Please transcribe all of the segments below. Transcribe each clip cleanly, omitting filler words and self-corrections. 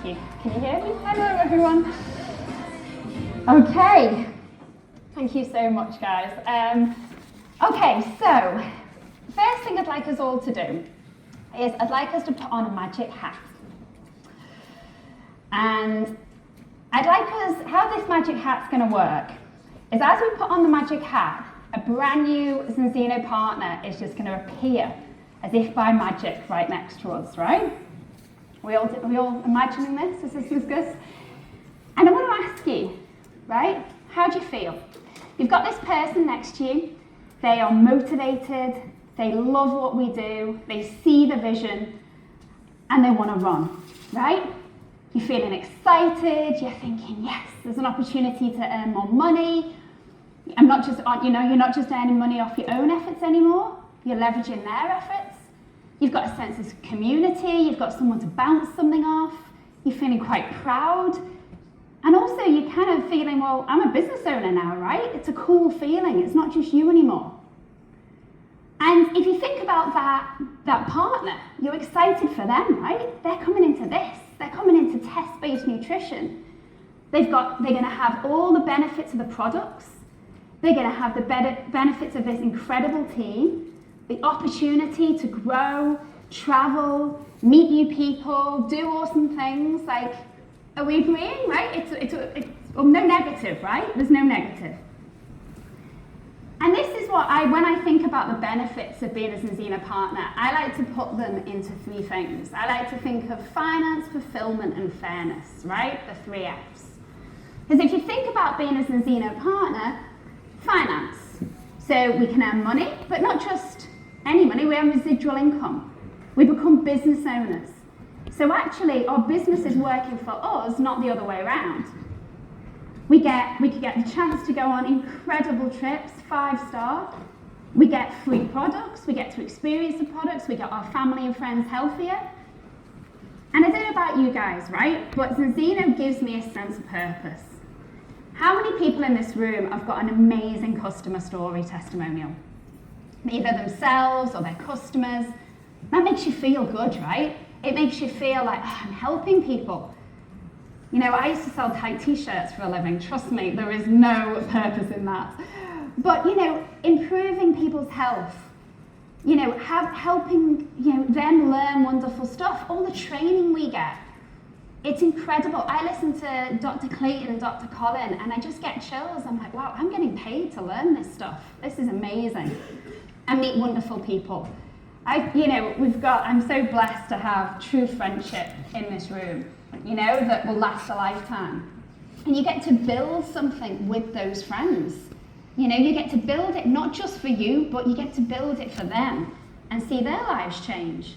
you. Can you hear me? Hello, everyone. Okay. Thank you so much, guys. Okay, so first thing I'd like us all to do is I'd like us to put on a magic hat. And I'd like us, how this magic hat's going to work is as we put on the magic hat, a brand new Zinzino partner is just going to appear as if by magic right next to us, right? Are we all imagining this? Is this good? And I want to ask you, right, how do you feel? You've got this person next to you, they are motivated, they love what we do, they see the vision, and they want to run, right? You're feeling excited, you're thinking, yes, there's an opportunity to earn more money. You're not just earning money off your own efforts anymore, you're leveraging their efforts. You've got a sense of community, you've got someone to bounce something off, you're feeling quite proud. And also you're kind of feeling, well, I'm a business owner now, right? It's a cool feeling, it's not just you anymore. And if you think about that partner, you're excited for them, right? They're coming into this, they're coming into test-based nutrition. They're going to have all the benefits of the products, they're going to have the benefits of this incredible team, the opportunity to grow, travel, meet new people, do awesome things. Like, are we agreeing, right? It's no negative, right? There's no negative. And this is what when I think about the benefits of being a Zinzino partner, I like to put them into three things. I like to think of finance, fulfillment, and fairness, right? The three Fs. Because if you think about being a Zinzino partner, finance. So we can earn money, but not just any money, we have residual income. We become business owners. So actually, our business is working for us, not the other way around. We could get the chance to go on incredible trips, 5-star. We get free products, we get to experience the products, we get our family and friends healthier. And I don't know about you guys, right? But Zinzino gives me a sense of purpose. How many people in this room have got an amazing customer story testimonial? Either themselves or their customers. That makes you feel good, right? It makes you feel like, oh, I'm helping people. You know, I used to sell tight t-shirts for a living. Trust me, there is no purpose in that. But, you know, improving people's health, you know, helping, you know, them learn wonderful stuff. All the training we get, it's incredible. I listen to Dr. Clayton and Dr. Colin, and I just get chills. I'm like, wow, I'm getting paid to learn this stuff. This is amazing. And meet wonderful people. I'm so blessed to have true friendship in this room, you know, that will last a lifetime. And you get to build something with those friends. You know, you get to build it not just for you, but you get to build it for them and see their lives change.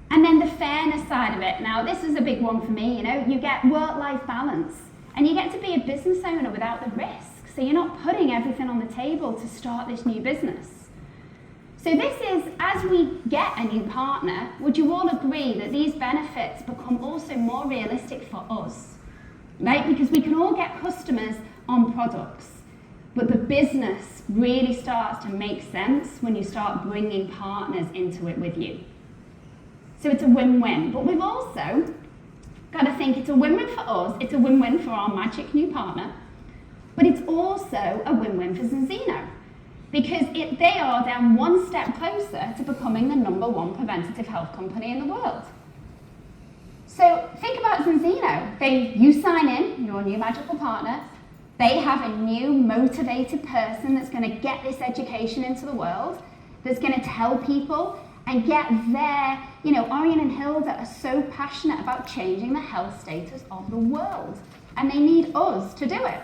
And then the fairness side of it. Now, this is a big one for me, you know, you get work-life balance and you get to be a business owner without the risk. So you're not putting everything on the table to start this new business. So this is, as we get a new partner, would you all agree that these benefits become also more realistic for us, right? Because we can all get customers on products, but the business really starts to make sense when you start bringing partners into it with you. So it's a win-win, but we've also got to think it's a win-win for us, it's a win-win for our magic new partner, but it's also a win-win for Zinzino. Because they are then one step closer to becoming the #1 preventative health company in the world. So think about Zinzino. You sign in, your new magical partner, they have a new motivated person that's going to get this education into the world, that's going to tell people and get their, you know, Orion and Hilda are so passionate about changing the health status of the world. And they need us to do it.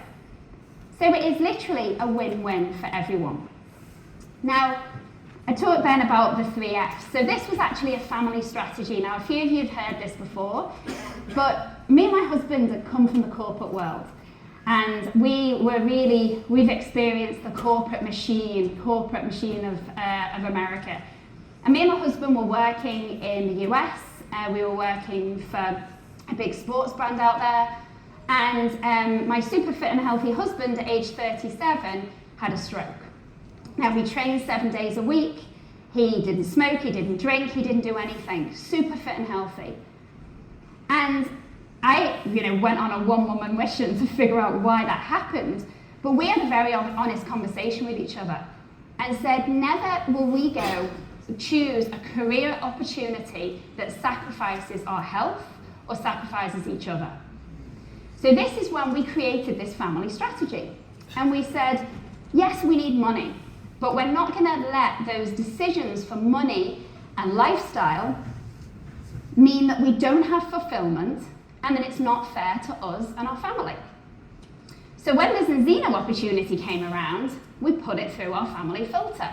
So it is literally a win-win for everyone. Now, I talked then about the 3 Fs. So this was actually a family strategy. Now, a few of you have heard this before, but me and my husband had come from the corporate world. And we've experienced the corporate machine of America. And me and my husband were working in the US. We were working for a big sports brand out there. And my super fit and healthy husband at age 37 had a stroke. Now, he trained 7 days a week. He didn't smoke, he didn't drink, he didn't do anything. Super fit and healthy. And I went on a one-woman mission to figure out why that happened. But we had a very honest conversation with each other and said, never will we choose a career opportunity that sacrifices our health or sacrifices each other. So this is when we created this family strategy. And we said, yes, we need money, but we're not going to let those decisions for money and lifestyle mean that we don't have fulfillment and that it's not fair to us and our family. So when the Zinzino opportunity came around, we put it through our family filter.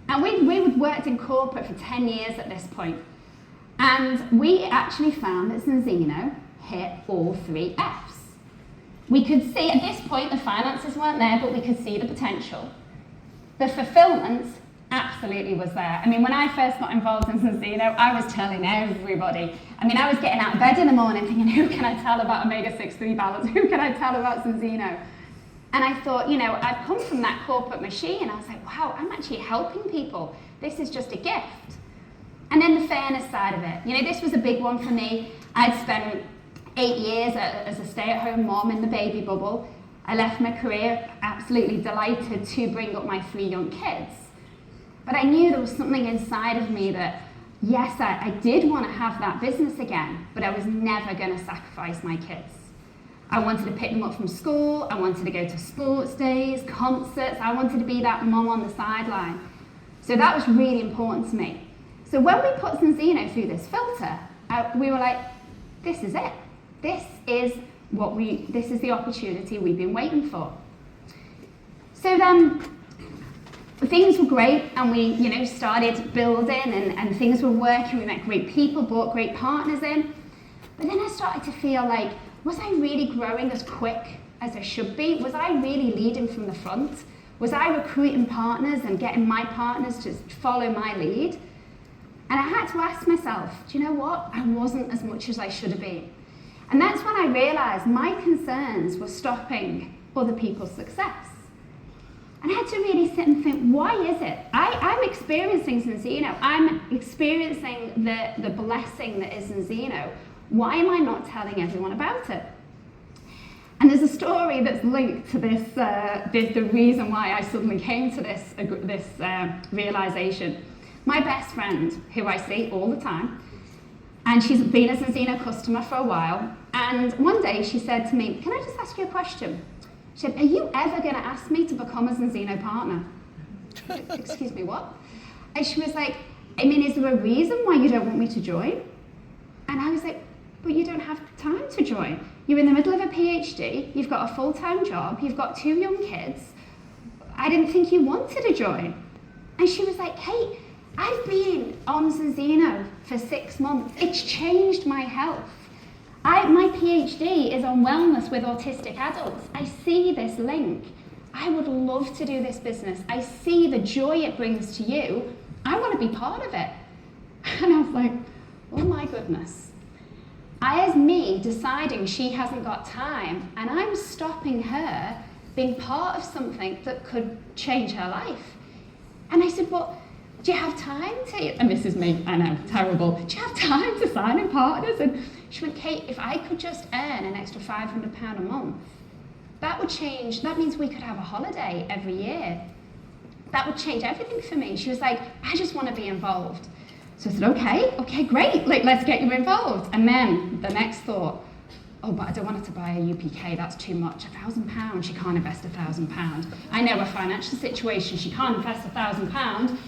And we had worked in corporate for 10 years at this point. And we actually found that Zinzino hit all 3 Fs. We could see, at this point, the finances weren't there, but we could see the potential. The fulfillment absolutely was there. I mean, when I first got involved in Zinzino, I was telling everybody. I mean, I was getting out of bed in the morning thinking, who can I tell about omega-6 balance? Who can I tell about Zinzino? And I thought, I've come from that corporate machine. I was like, wow, I'm actually helping people. This is just a gift. And then the fairness side of it. This was a big one for me. I'd spent 8 years as a stay-at-home mom in the baby bubble. I left my career absolutely delighted to bring up my 3 young kids. But I knew there was something inside of me that, yes, I did want to have that business again, but I was never going to sacrifice my kids. I wanted to pick them up from school. I wanted to go to sports days, concerts. I wanted to be that mom on the sideline. So that was really important to me. So when we put Zinzino through this filter, we were like, this is it. This is the opportunity we've been waiting for. So then things were great, and we started building, and things were working. We met great people, brought great partners in. But then I started to feel like, was I really growing as quick as I should be? Was I really leading from the front? Was I recruiting partners and getting my partners to follow my lead? And I had to ask myself, do you know what? I wasn't as much as I should have been. And that's when I realized my concerns were stopping other people's success. And I had to really sit and think, why is it? I'm experiencing Zinzino. I'm experiencing the blessing that is Zinzino. Why am I not telling everyone about it? And there's a story that's linked to this, the reason why I suddenly came to this realization. My best friend, who I see all the time, and she's been a Zinzino customer for a while, and one day she said to me, can I just ask you a question? She said, are you ever going to ask me to become a Zinzino partner? Excuse me, what? And she was like, I mean, is there a reason why you don't want me to join? And I was like, but you don't have time to join. You're in the middle of a PhD, you've got a full-time job, you've got 2 young kids. I didn't think you wanted to join. And she was like, Kate, I've been on Zinzino for 6 months. It's changed my health. My PhD is on wellness with autistic adults. I see this link. I would love to do this business. I see the joy it brings to you. I want to be part of it. And I was like, oh my goodness. As me deciding she hasn't got time, and I'm stopping her being part of something that could change her life. And I said, well, do you have time to, and this is me, I know, terrible, do you have time to sign in partners? And she went, Kate, if I could just earn an extra £500 a month, that would change, that means we could have a holiday every year. That would change everything for me. She was like, I just want to be involved. So I said, okay, great, let's get you involved. And then the next thought, oh, but I don't want her to buy a UPK, that's too much, £1,000, she can't invest £1,000. I know her financial situation, she can't invest £1,000.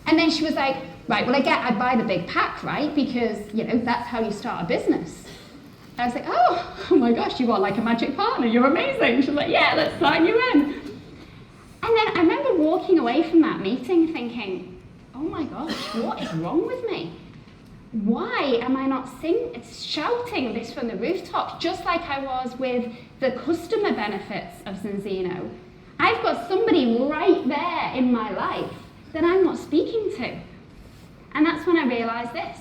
And then she was like, right, well, I'd buy the big pack, right? Because, that's how you start a business. I was like, oh my gosh, you are like a magic partner, you're amazing. She was like, yeah, let's sign you in. And then I remember walking away from that meeting thinking, oh my gosh, what is wrong with me? Why am I not shouting this from the rooftops, just like I was with the customer benefits of Zinzino? I've got somebody right there in my life that I'm not speaking to. And that's when I realized this.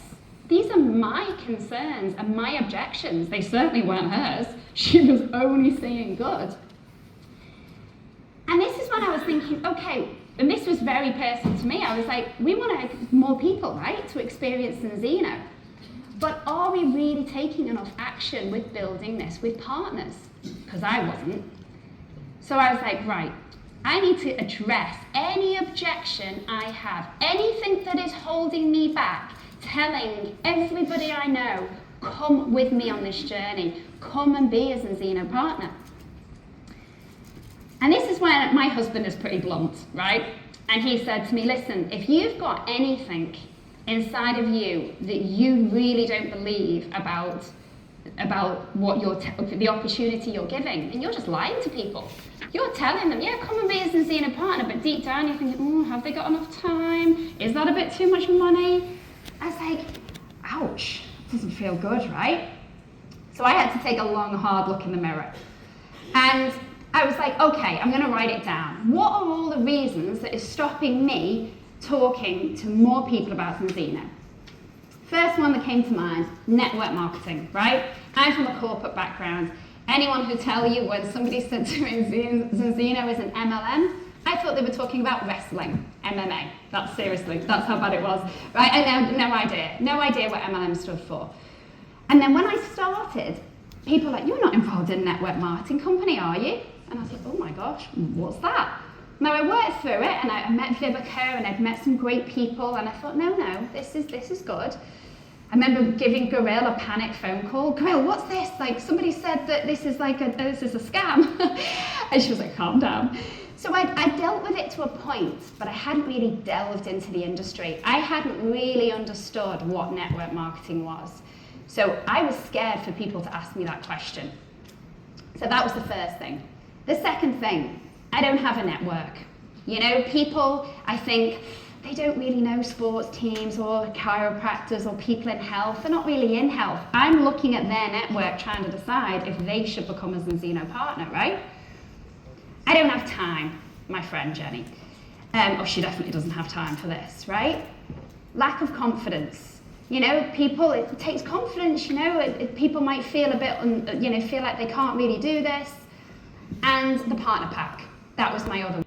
These are my concerns and my objections. They certainly weren't hers. She was only seeing good. And this is when I was thinking, okay, and this was very personal to me. I was like, we want more people, right, to experience Zinzino. But are we really taking enough action with building this with partners? Because I wasn't. So I was like, right, I need to address any objection I have, anything that is holding me back, telling everybody I know, come with me on this journey, come and be a Zinzino partner. And this is when my husband is pretty blunt, right? And he said to me, listen, if you've got anything inside of you that you really don't believe about what the opportunity you're giving, and you're just lying to people. You're telling them, yeah, come and be a Zinzino partner, but deep down you're thinking, oh, have they got enough time? Is that a bit too much money? I was like, ouch, doesn't feel good, right? So I had to take a long, hard look in the mirror. And I was like, okay, I'm going to write it down. What are all the reasons that is stopping me talking to more people about Zinzino? First one that came to mind, network marketing, right? I'm from a corporate background. Anyone who tell you when somebody said to me Zinzino is an MLM, I thought they were talking about wrestling, MMA. That's seriously, that's how bad it was, right? I had no idea what MLM stood for. And then when I started, people were like, you're not involved in a network marketing company, are you? And I was like, oh my gosh, what's that? Now I worked through it and I met Vivica and I'd met some great people and I thought, no, this is good. I remember giving Goril a panic phone call. Goril, what's this? Like somebody said that this is a scam. And she was like, calm down. So I dealt with it to a point, but I hadn't really delved into the industry. I hadn't really understood what network marketing was. So I was scared for people to ask me that question. So that was the first thing. The second thing, I don't have a network. You know, people, I think, they don't really know sports teams or chiropractors or people in health. They're not really in health. I'm looking at their network trying to decide if they should become a Zinzino partner, right? I don't have time, my friend Jenny. She definitely doesn't have time for this, right? Lack of confidence. You know, people, it takes confidence, you know, people might feel a bit, feel like they can't really do this. And the partner pack, that was my other one.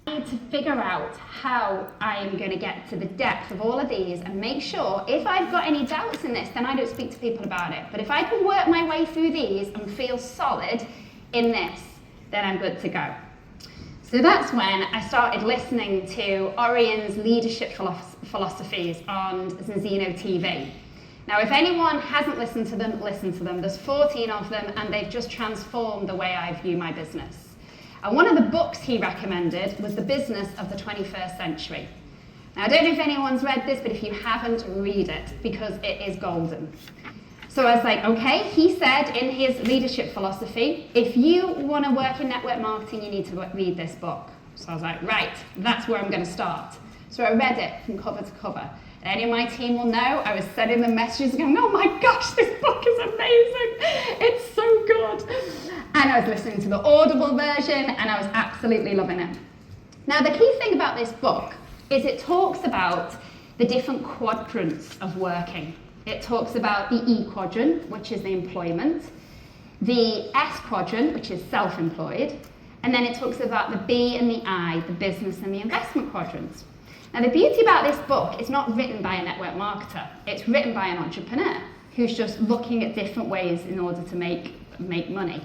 I need to figure out how I am going to get to the depth of all of these and make sure if I've got any doubts in this, then I don't speak to people about it. But if I can work my way through these and feel solid in this, then I'm good to go. So that's when I started listening to Orion's leadership philosophies on Zinzino TV. Now, if anyone hasn't listened to them, listen to them. There's 14 of them, and they've just transformed the way I view my business. And one of the books he recommended was The Business of the 21st Century. Now, I don't know if anyone's read this, but if you haven't, read it, because it is golden. So I was like, okay, he said in his leadership philosophy, if you want to work in network marketing, you need to read this book. So I was like, right, that's where I'm going to start. So I read it from cover to cover. Any of my team will know, I was sending them messages going, oh my gosh, this book is amazing. It's so good. And I was listening to the Audible version and I was absolutely loving it. Now, the key thing about this book is it talks about the different quadrants of working. It talks about the E quadrant, which is the employment, the S quadrant, which is self-employed, and then it talks about the B and the I, the business and the investment quadrants. Now, the beauty about this book is not written by a network marketer. It's written by an entrepreneur who's just looking at different ways in order to make money.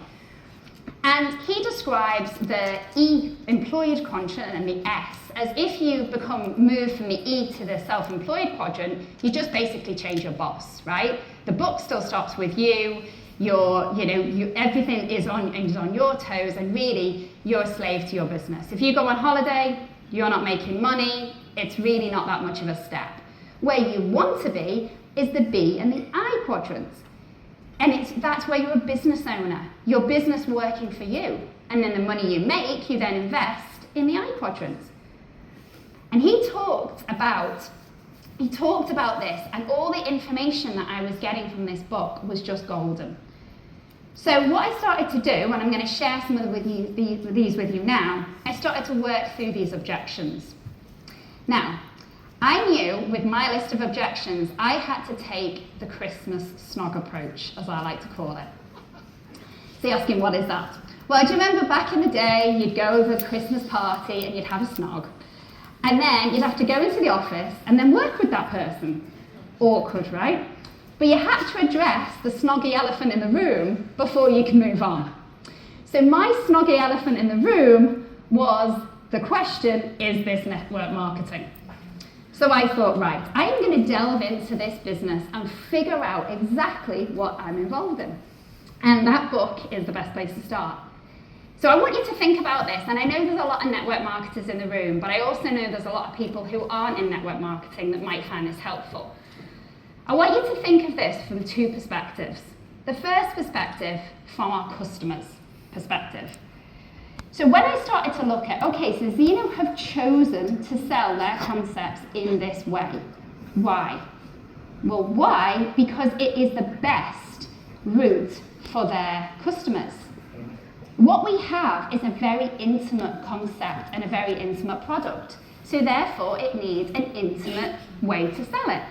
And he describes the E, employed quadrant, and the S as if you move from the E to the self-employed quadrant, you just basically change your boss, right? The book still stops with you. Everything is on your toes, and really you're a slave to your business. If you go on holiday, you're not making money. It's really not that much of a step. Where you want to be is the B and the I quadrants. And that's where you're a business owner. Your business working for you. And then the money you make, you then invest in the I quadrants. And he talked about this, and all the information that I was getting from this book was just golden. So what I started to do, and I'm going to share some of these with you now, I started to work through these objections. Now, I knew with my list of objections, I had to take the Christmas snog approach, as I like to call it. So you're asking, what is that? Well, do you remember back in the day, you'd go over a Christmas party and you'd have a snog, and then you'd have to go into the office and then work with that person. Awkward, right? But you had to address the snoggy elephant in the room before you can move on. So my snoggy elephant in the room was the question, is this network marketing? So I thought, right, I am going to delve into this business and figure out exactly what I'm involved in. And that book is the best place to start. So I want you to think about this, and I know there's a lot of network marketers in the room, but I also know there's a lot of people who aren't in network marketing that might find this helpful. I want you to think of this from two perspectives. The first perspective, from our customers' perspective. So when I started to look at, okay, so Zeno have chosen to sell their concepts in this way. Why? Well, why? Because it is the best route for their customers. What we have is a very intimate concept and a very intimate product. So therefore, it needs an intimate way to sell it.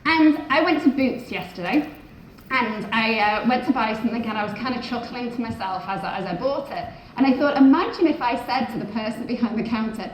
And I went to Boots yesterday, and I went to buy something, and I was kind of chuckling to myself as I bought it. And I thought, imagine if I said to the person behind the counter,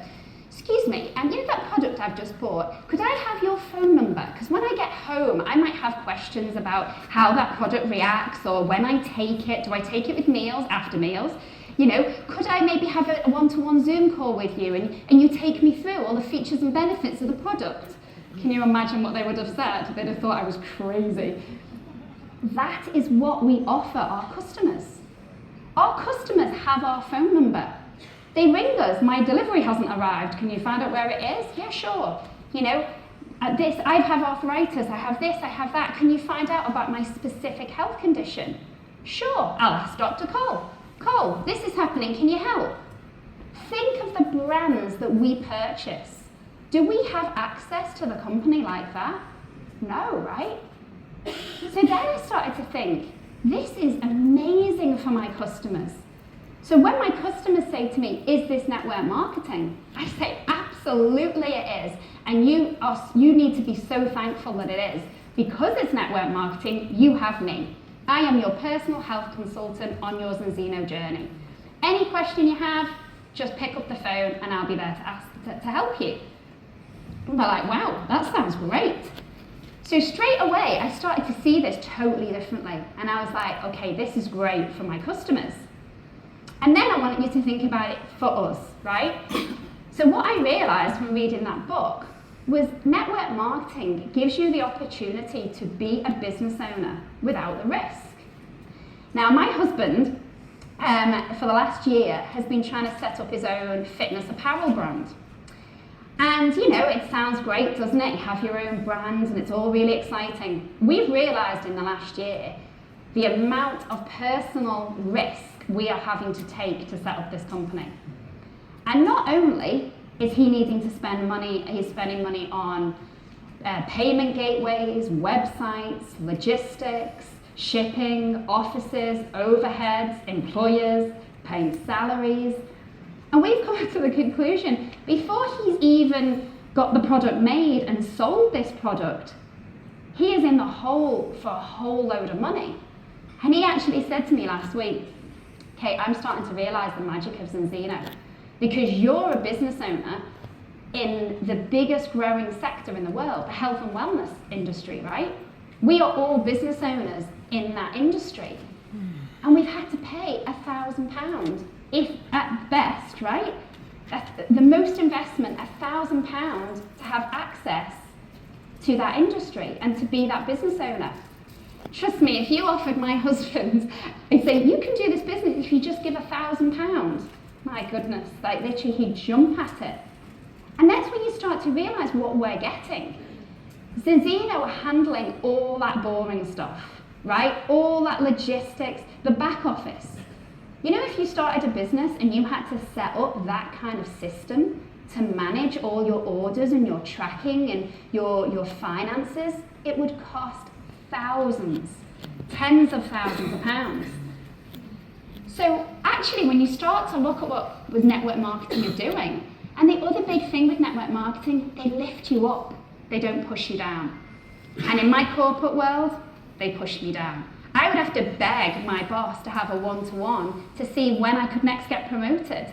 excuse me, you know that product I've just bought, could I have your phone number? Because when I get home, I might have questions about how that product reacts, or when I take it, do I take it with meals, after meals? You know, could I maybe have a one-to-one Zoom call with you, and you take me through all the features and benefits of the product? Can you imagine what they would have said? They'd have thought I was crazy. That is what we offer our customers. Our customers have our phone number. They ring us, my delivery hasn't arrived, can you find out where it is? Yeah, sure. You know, this, I have arthritis, I have this, I have that. Can you find out about my specific health condition? Sure, I'll ask Dr. Cole. Cole, this is happening, can you help? Think of the brands that we purchase. Do we have access to the company like that? No, right? So then I started to think, this is amazing for my customers. So when my customers say to me, is this network marketing? I say, absolutely it is. And you need to be so thankful that it is. Because it's network marketing, you have me. I am your personal health consultant on your Zeno journey. Any question you have, just pick up the phone and I'll be there to help you. And they're like, wow, that sounds great. So straight away, I started to see this totally differently. And I was like, okay, this is great for my customers. And then I wanted you to think about it for us, right? So what I realized from reading that book was network marketing gives you the opportunity to be a business owner without the risk. Now, my husband, for the last year, has been trying to set up his own fitness apparel brand. And, you know, it sounds great, doesn't it? You have your own brand and it's all really exciting. We've realized in the last year the amount of personal risk we are having to take to set up this company. And not only is he needing to spend money, he's spending money on payment gateways, websites, logistics, shipping, offices, overheads, employers, paying salaries. And we've come to the conclusion, before he's even got the product made and sold this product, he is in the hole for a whole load of money. And he actually said to me last week, Kate, I'm starting to realize the magic of Zeno, because you're a business owner in the biggest growing sector in the world, the health and wellness industry, right? We are all business owners in that industry. And we've had to pay £1,000, if at best, right? The most investment, £1,000 to have access to that industry and to be that business owner. Trust me, if you offered my husband, I'd say, you can do this business if you just give £1,000. My goodness, like literally he'd jump at it. And that's when you start to realize what we're getting. Zeno are handling all that boring stuff, right? All that logistics, the back office. You know, if you started a business and you had to set up that kind of system to manage all your orders and your tracking and your finances, it would cost thousands, tens of thousands of pounds. So actually, when you start to look at what with network marketing is doing, and the other big thing with network marketing, they lift you up, they don't push you down. And in my corporate world, they push me down. I would have to beg my boss to have a one-to-one to see when I could next get promoted.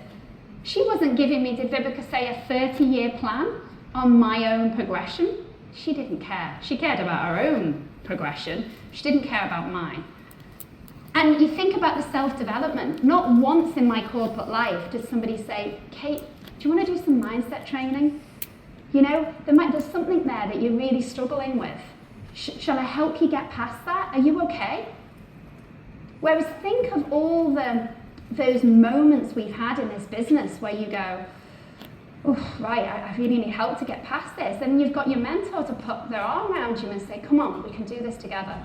She wasn't giving me, did Vivica say, a 30-year plan on my own progression? she didn't care. She cared about her own progression. She didn't care about mine. And you think about the self-development. Not once in my corporate life did somebody say, Kate, do you want to do some mindset training? You know, there's something there that you're really struggling with. Shall I help you get past that? Are you okay? Whereas think of all those moments we've had in this business where you go, oh, right, I really need help to get past this. And you've got your mentor to put their arm around you and say, come on, we can do this together.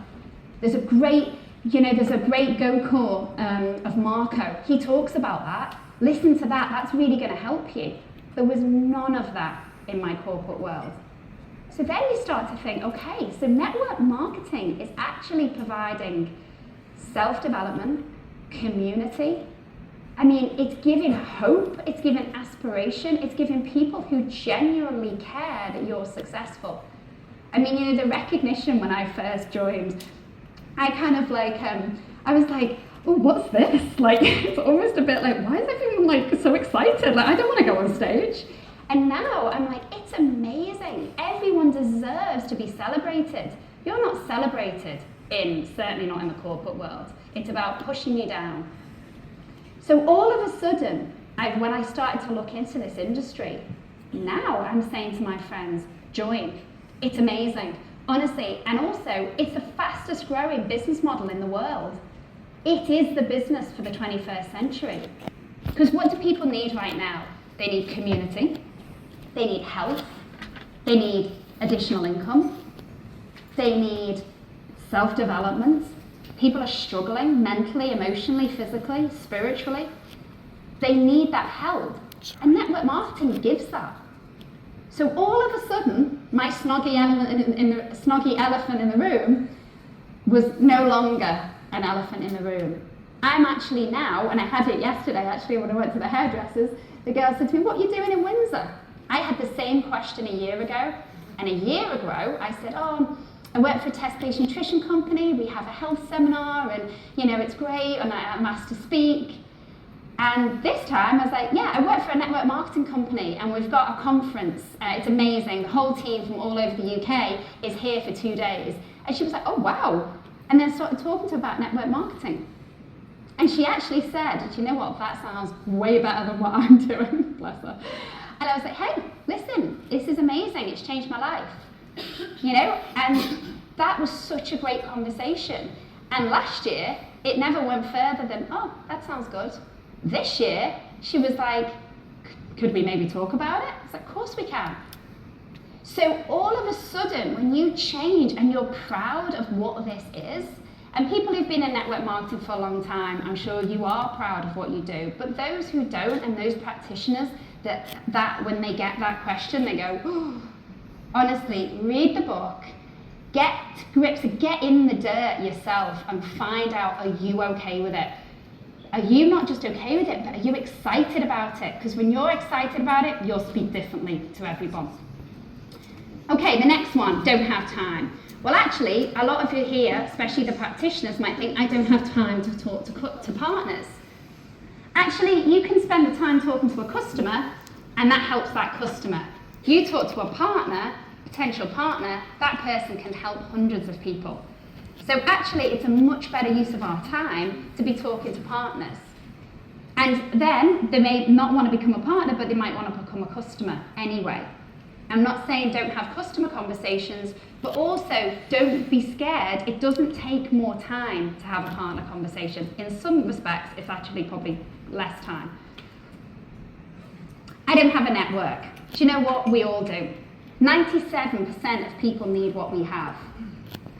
There's a great GoCore of Marco. He talks about that. Listen to that. That's really going to help you. There was none of that in my corporate world. So then you start to think, okay, so network marketing is actually providing self-development, community. I mean, it's giving hope, it's giving aspiration, it's giving people who genuinely care that you're successful. I mean, you know, the recognition when I first joined, I kind of like, I was like, oh, what's this? Like, it's almost a bit like, why is everyone like so excited? Like, I don't want to go on stage. And now I'm like, it's amazing. Everyone deserves to be celebrated. You're not celebrated certainly not in the corporate world. It's about pushing you down. So all of a sudden, when I started to look into this industry, now I'm saying to my friends, join. It's amazing, honestly. And also, it's the fastest growing business model in the world. It is the business for the 21st century. Because what do people need right now? They need community. They need health. They need additional income. They need self-development. People are struggling mentally, emotionally, physically, spiritually. They need that help. And network marketing gives that. So all of a sudden, my snoggy elephant in the room was no longer an elephant in the room. I'm actually now, and I had it yesterday actually when I went to the hairdressers, the girl said to me, what are you doing in Windsor? I had the same question a year ago. And a year ago, I said, I work for a test-based nutrition company. We have a health seminar, and you know it's great. And I'm asked to speak. And this time, I was like, yeah, I work for a network marketing company, and we've got a conference. It's amazing. The whole team from all over the UK is here for 2 days. And she was like, oh wow. And then started talking to her about network marketing. And she actually said, do you know what? That sounds way better than what I'm doing. Bless her. And I was like, hey, listen, this is amazing. It's changed my life. You know, and that was such a great conversation. And last year, it never went further than, oh, that sounds good. This year, she was like, could we maybe talk about it? I was like, of course we can. So all of a sudden, when you change and you're proud of what this is, and people who've been in network marketing for a long time, I'm sure you are proud of what you do, but those who don't and those practitioners that when they get that question, they go, oh, honestly, read the book, get to grips, get in the dirt yourself and find out, are you okay with it? Are you not just okay with it, but are you excited about it? Because when you're excited about it, you'll speak differently to everyone. Okay, the next one, don't have time. Well, actually, a lot of you here, especially the practitioners, might think, I don't have time to talk to partners. Actually, you can spend the time talking to a customer, and that helps that customer. If you talk to a partner, potential partner, that person can help hundreds of people. So actually, it's a much better use of our time to be talking to partners. And then they may not want to become a partner, but they might want to become a customer anyway. I'm not saying don't have customer conversations, but also don't be scared. It doesn't take more time to have a partner conversation. In some respects, it's actually probably less time. I don't have a network. Do you know what? We all do. 97% of people need what we have.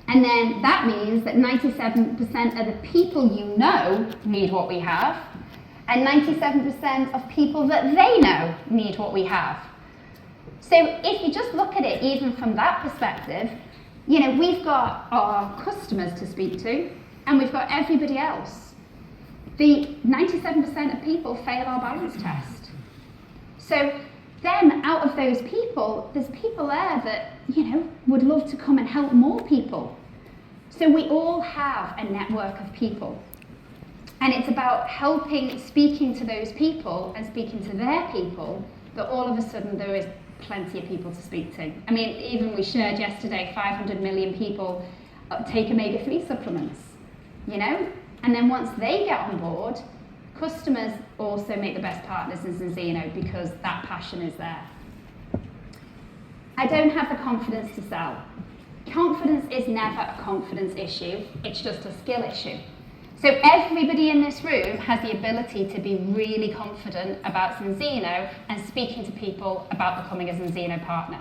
And then that means that 97% of the people you know need what we have, and 97% of people that they know need what we have. So if you just look at it even from that perspective, you know, we've got our customers to speak to, and we've got everybody else. The 97% of people fail our balance test. So then out of those people, there's people there that, you know, would love to come and help more people. So we all have a network of people. And it's about speaking to those people and speaking to their people, that all of a sudden there is plenty of people to speak to. I mean, even we shared yesterday, 500 million people take omega-3 supplements, you know? And then once they get on board, customers also make the best partners in Enzeno because that passion is there. I don't have the confidence to sell. Confidence is never a confidence issue, it's just a skill issue. So everybody in this room has the ability to be really confident about Enzeno and speaking to people about becoming a Enzeno partner.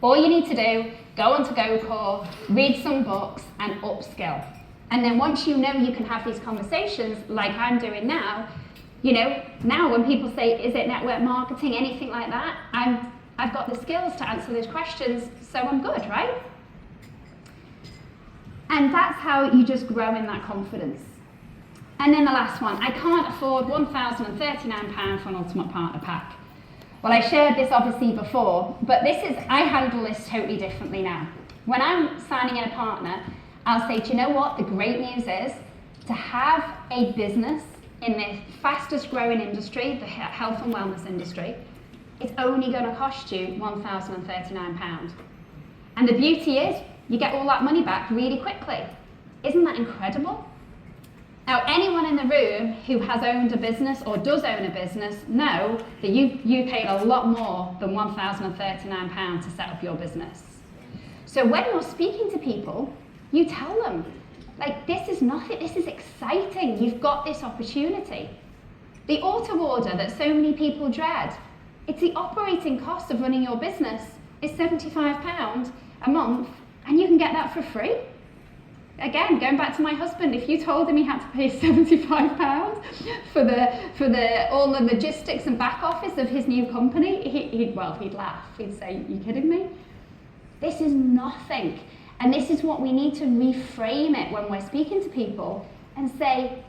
All you need to do, go onto GoCore, read some books and upskill. And then once you know you can have these conversations like I'm doing now, you know, now when people say, is it network marketing, anything like that, I've got the skills to answer those questions, so I'm good, right? And that's how you just grow in that confidence. And then the last one, I can't afford £1,039 for an Ultimate Partner Pack. Well, I shared this obviously before, but I handle this totally differently now. When I'm signing in a partner, I'll say, do you know what? The great news is to have a business in the fastest growing industry, the health and wellness industry, it's only going to cost you £1,039. And the beauty is, you get all that money back really quickly. Isn't that incredible? Now, anyone in the room who has owned a business or does own a business know that you paid a lot more than £1,039 to set up your business. So when you're speaking to people, you tell them, like, this is nothing, this is exciting, you've got this opportunity. The auto order that so many people dread, it's the operating cost of running your business is £75 a month, and you can get that for free. Again, going back to my husband, if you told him he had to pay £75 for all the logistics and back office of his new company, he'd laugh. He'd say, you kidding me? This is nothing. And this is what we need to reframe it when we're speaking to people and say,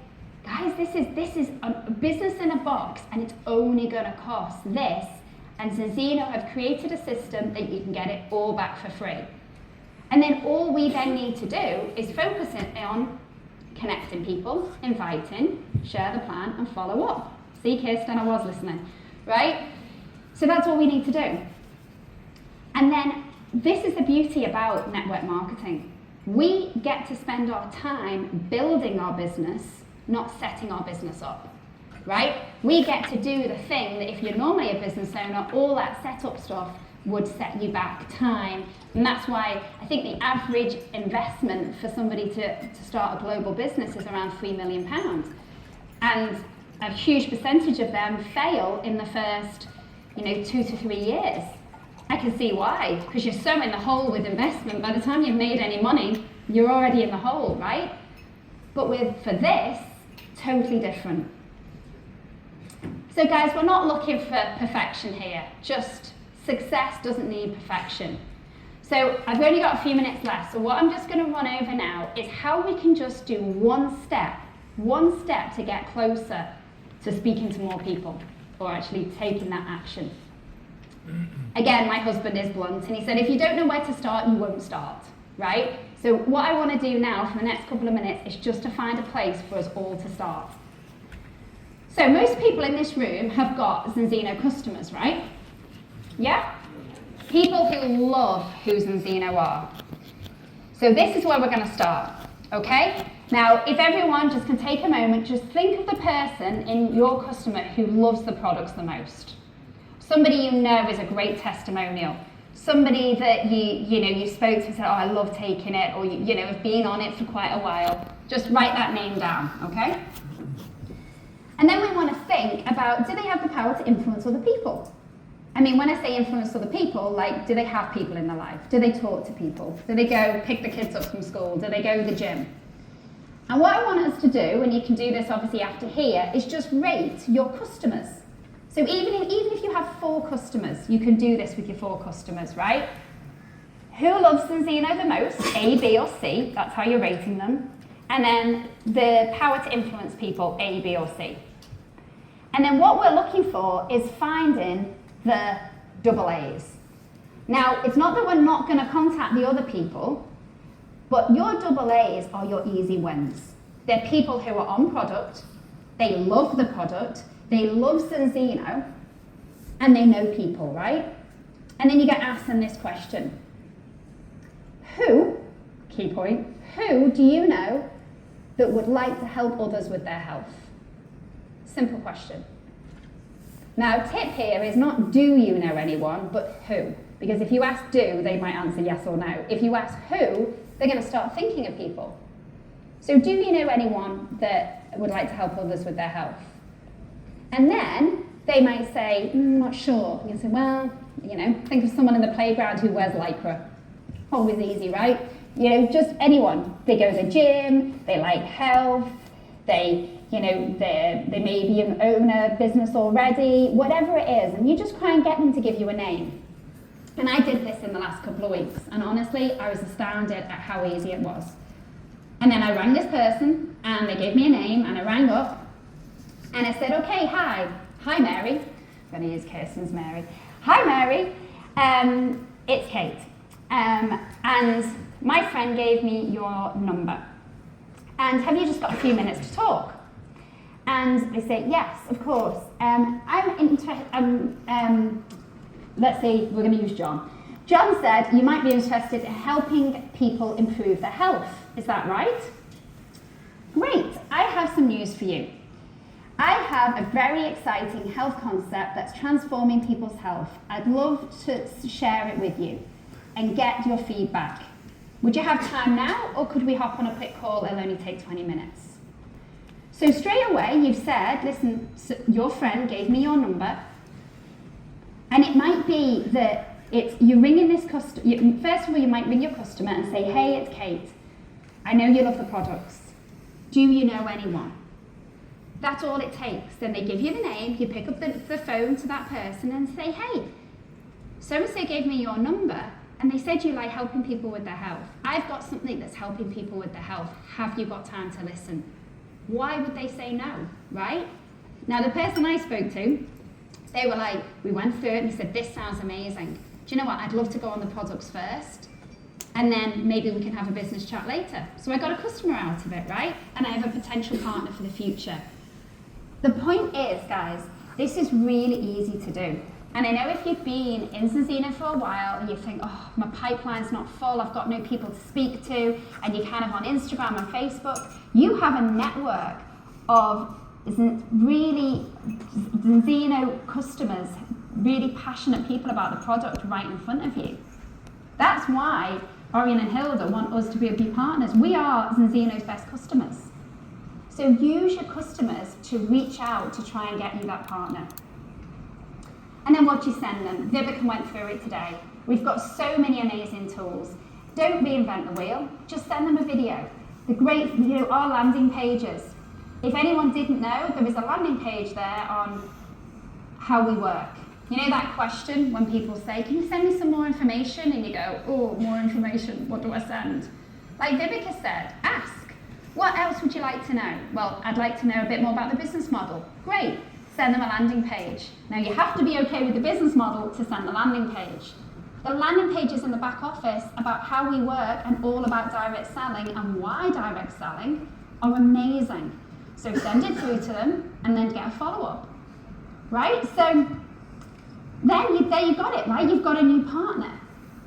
guys, this is a business in a box and it's only going to cost this. And Enzeno have created a system that you can get it all back for free. And then all we then need to do is focus on connecting people, inviting, share the plan, and follow up. See, Kirsten, I was listening, right? So that's all we need to do. And then this is the beauty about network marketing. We get to spend our time building our business, not setting our business up, right? We get to do the thing that if you're normally a business owner, all that setup stuff would set you back time. And that's why I think the average investment for somebody to start a global business is around £3 million. And a huge percentage of them fail in the first 2 to 3 years. I can see why, because you're so in the hole with investment. By the time you've made any money, you're already in the hole, right? But for this, totally different. So guys, we're not looking for perfection here, just success doesn't need perfection. So I've only got a few minutes left, so what I'm just going to run over now is how we can just do one step to get closer to speaking to more people, or actually taking that action. Again, my husband is blunt, and he said, if you don't know where to start, you won't start, right? So what I want to do now for the next couple of minutes is just to find a place for us all to start. So most people in this room have got Enzeno customers, right? Yeah? People who love who Enzeno are. So this is where we're going to start, okay? Now, if everyone just can take a moment, just think of the person in your customer who loves the products the most. Somebody you know is a great testimonial. Somebody that you spoke to and said, oh, I love taking it, or have been on it for quite a while. Just write that name down, okay? And then we want to think about, do they have the power to influence other people? I mean, when I say influence other people, like, do they have people in their life? Do they talk to people? Do they go pick the kids up from school? Do they go to the gym? And what I want us to do, and you can do this obviously after here, is just rate your customers. So even if you have 4 customers, you can do this with your 4 customers, right? Who loves Enzeno the most? A, B, or C. That's how you're rating them. And then the power to influence people, A, B, or C. And then what we're looking for is finding the double A's. Now, it's not that we're not going to contact the other people, but your double A's are your easy wins. They're people who are on product, they love the product, they love Enzeno, and they know people, right? And then you get asked in this question. Who, key point, who do you know that would like to help others with their health? Simple question. Now, tip here is not do you know anyone, but who. Because if you ask do, they might answer yes or no. If you ask who, they're going to start thinking of people. So do you know anyone that would like to help others with their health? And then they might say, not sure. You can say, well, think of someone in the playground who wears Lycra. Always easy, right? Just anyone. They go to the gym, they like health, they may be an owner business already, whatever it is, and you just try and get them to give you a name. And I did this in the last couple of weeks, and honestly, I was astounded at how easy it was. And then I rang this person, and they gave me a name, and I rang up, and I said, okay, hi Mary. I'm going to use Kirsten's Mary. Hi Mary, it's Kate, and my friend gave me your number. And have you just got a few minutes to talk? And they say, yes, of course. Let's say we're going to use John. John said you might be interested in helping people improve their health. Is that right? Great, I have some news for you. I have a very exciting health concept that's transforming people's health. I'd love to share it with you and get your feedback. Would you have time now, or could we hop on a quick call? It'll only take 20 minutes. So straight away, you've said, listen, your friend gave me your number, and it might be that you're ringing this customer. First of all, you might ring your customer and say, hey, it's Kate. I know you love the products. Do you know anyone? That's all it takes. Then they give you the name, you pick up the phone to that person and say, hey, so-and-so gave me your number, and they said you like helping people with their health. I've got something that's helping people with their health. Have you got time to listen? Why would they say no, right? Now, the person I spoke to, they were like, we went through it and said, this sounds amazing. Do you know what? I'd love to go on the products first, and then maybe we can have a business chat later. So I got a customer out of it, right? And I have a potential partner for the future. The point is, guys, this is really easy to do. And I know if you've been in Zinzino for a while and you think, oh, my pipeline's not full, I've got no people to speak to, and you're kind of on Instagram and Facebook, you have a network of really Zinzino customers, really passionate people about the product right in front of you. That's why Orion and Hilda want us to be partners. We are Zinzino's best customers. So use your customers to reach out to try and get you that partner. And then what do you send them? Vibeke went through it today. We've got so many amazing tools. Don't reinvent the wheel, just send them a video. The great, our landing pages. If anyone didn't know, there is a landing page there on how we work. You know that question when people say, can you send me some more information? And you go, oh, more information, what do I send? Like Vibeke said, ask. What else would you like to know? Well, I'd like to know a bit more about the business model. Great, send them a landing page. Now you have to be okay with the business model to send the landing page. The landing pages in the back office about how we work and all about direct selling and why direct selling are amazing. So send it through to them and then get a follow-up, right? So then there you got it, right? You've got a new partner.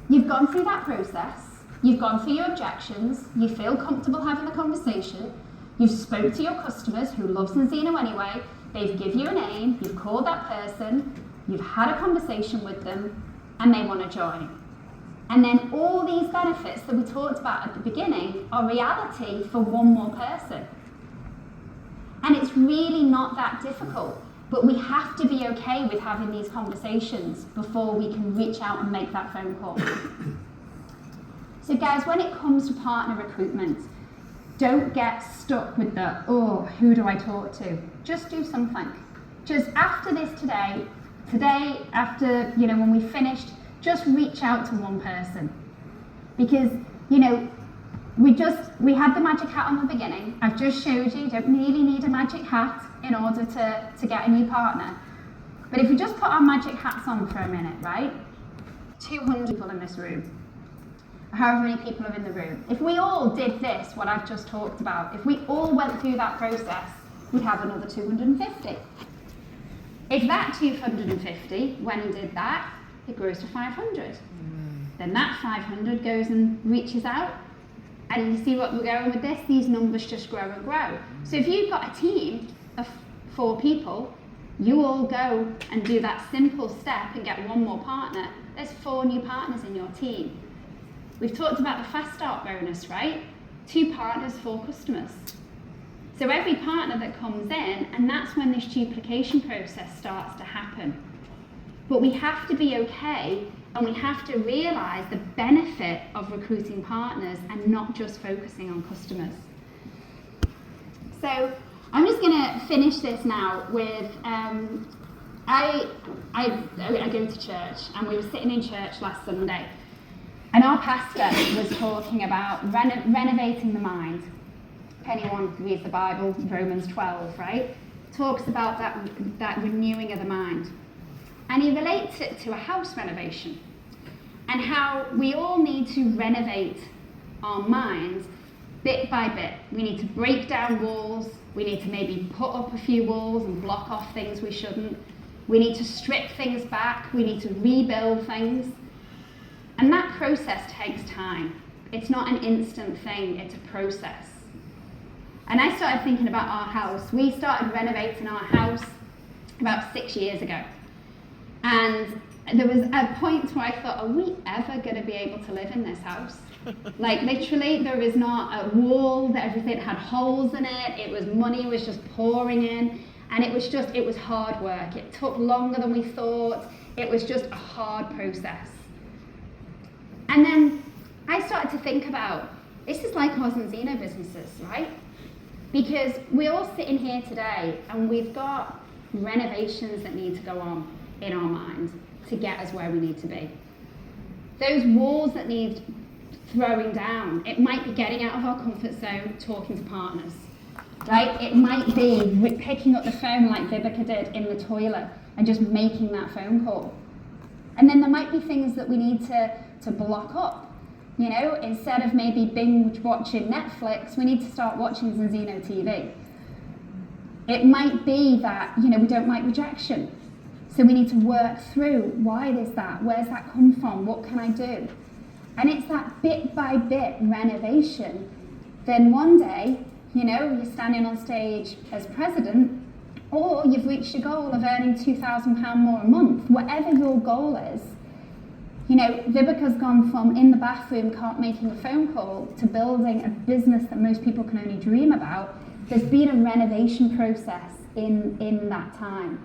You've gone through that process. You've gone through your objections. You feel comfortable having the conversation. You've spoke to your customers who love Zinzino anyway. They've given you a name. You've called that person. You've had a conversation with them, and they want to join. And then all these benefits that we talked about at the beginning are reality for one more person. And it's really not that difficult, but we have to be okay with having these conversations before we can reach out and make that phone call. So guys, when it comes to partner recruitment, don't get stuck with the, oh, who do I talk to? Just do something. Just after this today, after, when we finished, just reach out to one person. Because, we had the magic hat on the beginning. I've just showed you don't really need a magic hat in order to get a new partner. But if we just put our magic hats on for a minute, right? 200 people in this room. However many people are in the room. If we all did this, what I've just talked about, if we all went through that process, we'd have another 250. If that 250 went and did that, it grows to 500. Then that 500 goes and reaches out. And you see what we're going with this? These numbers just grow and grow. So if you've got a team of 4 people, you all go and do that simple step and get one more partner. There's 4 new partners in your team. We've talked about the fast start bonus, right? 2 partners, 4 customers. So every partner that comes in, and that's when this duplication process starts to happen. But we have to be okay, and we have to realise the benefit of recruiting partners and not just focusing on customers. So I'm just going to finish this now with, I go to church, and we were sitting in church last Sunday, and our pastor was talking about renovating the mind. If anyone reads the Bible, Romans 12, right? Talks about that renewing of the mind. And he relates it to a house renovation and how we all need to renovate our minds bit by bit. We need to break down walls. We need to maybe put up a few walls and block off things we shouldn't. We need to strip things back. We need to rebuild things. And that process takes time. It's not an instant thing, it's a process. And I started thinking about our house. We started renovating our house about 6 years ago. And there was a point where I thought, are we ever going to be able to live in this house? Like literally, there is not a wall, that everything had holes in it. Money was just pouring in. And it was hard work. It took longer than we thought. It was just a hard process. And then I started to think about, this is like our Zinzino businesses, right? Because we're all sitting here today and we've got renovations that need to go on in our minds to get us where we need to be. Those walls that need throwing down, it might be getting out of our comfort zone, talking to partners, right? It might be picking up the phone like Vibeke did in the toilet and just making that phone call. And then there might be things that we need to block up. You know, instead of maybe binge watching Netflix, we need to start watching Zinzino TV. It might be that, we don't like rejection. So we need to work through, why is that? Where's that come from? What can I do? And it's that bit by bit renovation. Then one day, you're standing on stage as president, or you've reached your goal of earning £2,000 more a month. Whatever your goal is, Vibeka's gone from in the bathroom making a phone call to building a business that most people can only dream about. There's been a renovation process in that time.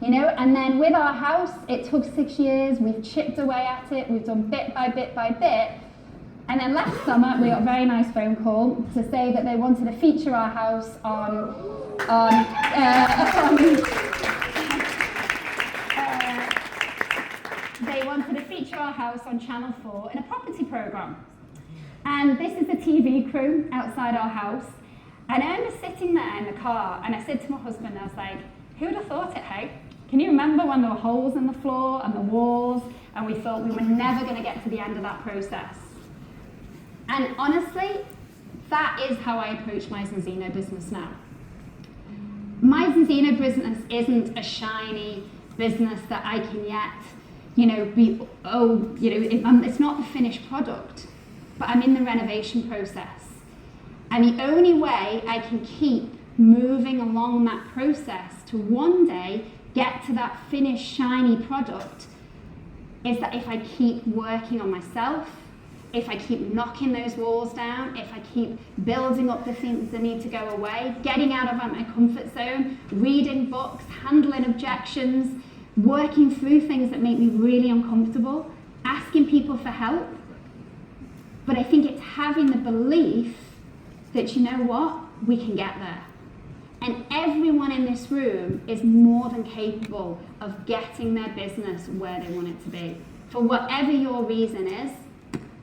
And then with our house, it took 6 years. We've chipped away at it. We've done bit by bit by bit. And then last summer, we got a very nice phone call to say that they wanted to feature our house they wanted to feature our house on Channel 4 in a property programme. And this is the TV crew outside our house. And I remember sitting there in the car, and I said to my husband, I was like, who would have thought it, hey? Can you remember when there were holes in the floor and the walls, and we thought we were never going to get to the end of that process? And honestly, that is how I approach my Zinzino business now. My Zinzino business isn't a shiny business that I can yet, it's not the finished product, but I'm in the renovation process. And the only way I can keep moving along that process to one day get to that finished shiny product is that if I keep working on myself, if I keep knocking those walls down, if I keep building up the things that need to go away, getting out of my comfort zone, reading books, handling objections, working through things that make me really uncomfortable, asking people for help. But I think it's having the belief that, we can get there. And everyone in this room is more than capable of getting their business where they want it to be, for whatever your reason is.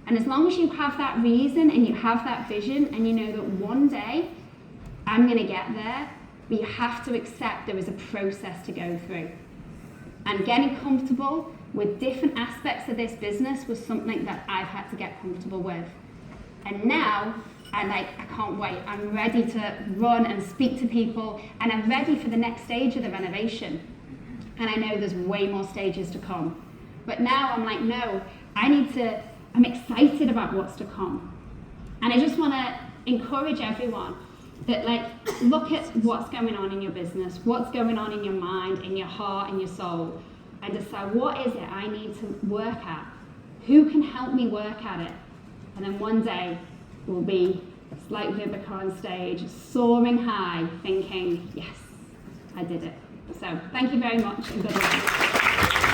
And as long as you have that reason and you have that vision and you know that one day I'm going to get there, but you have to accept there is a process to go through. And getting comfortable with different aspects of this business was something that I've had to get comfortable with. And now, I can't wait. I'm ready to run and speak to people, and I'm ready for the next stage of the renovation. And I know there's way more stages to come. But now I'm like, no, I'm excited about what's to come. And I just want to encourage everyone that, like, look at what's going on in your business, what's going on in your mind, in your heart, in your soul, and decide, what is it I need to work at? Who can help me work at it? And then one day we'll be like Vivica on stage, soaring high, thinking, yes, I did it. So thank you very much and good luck.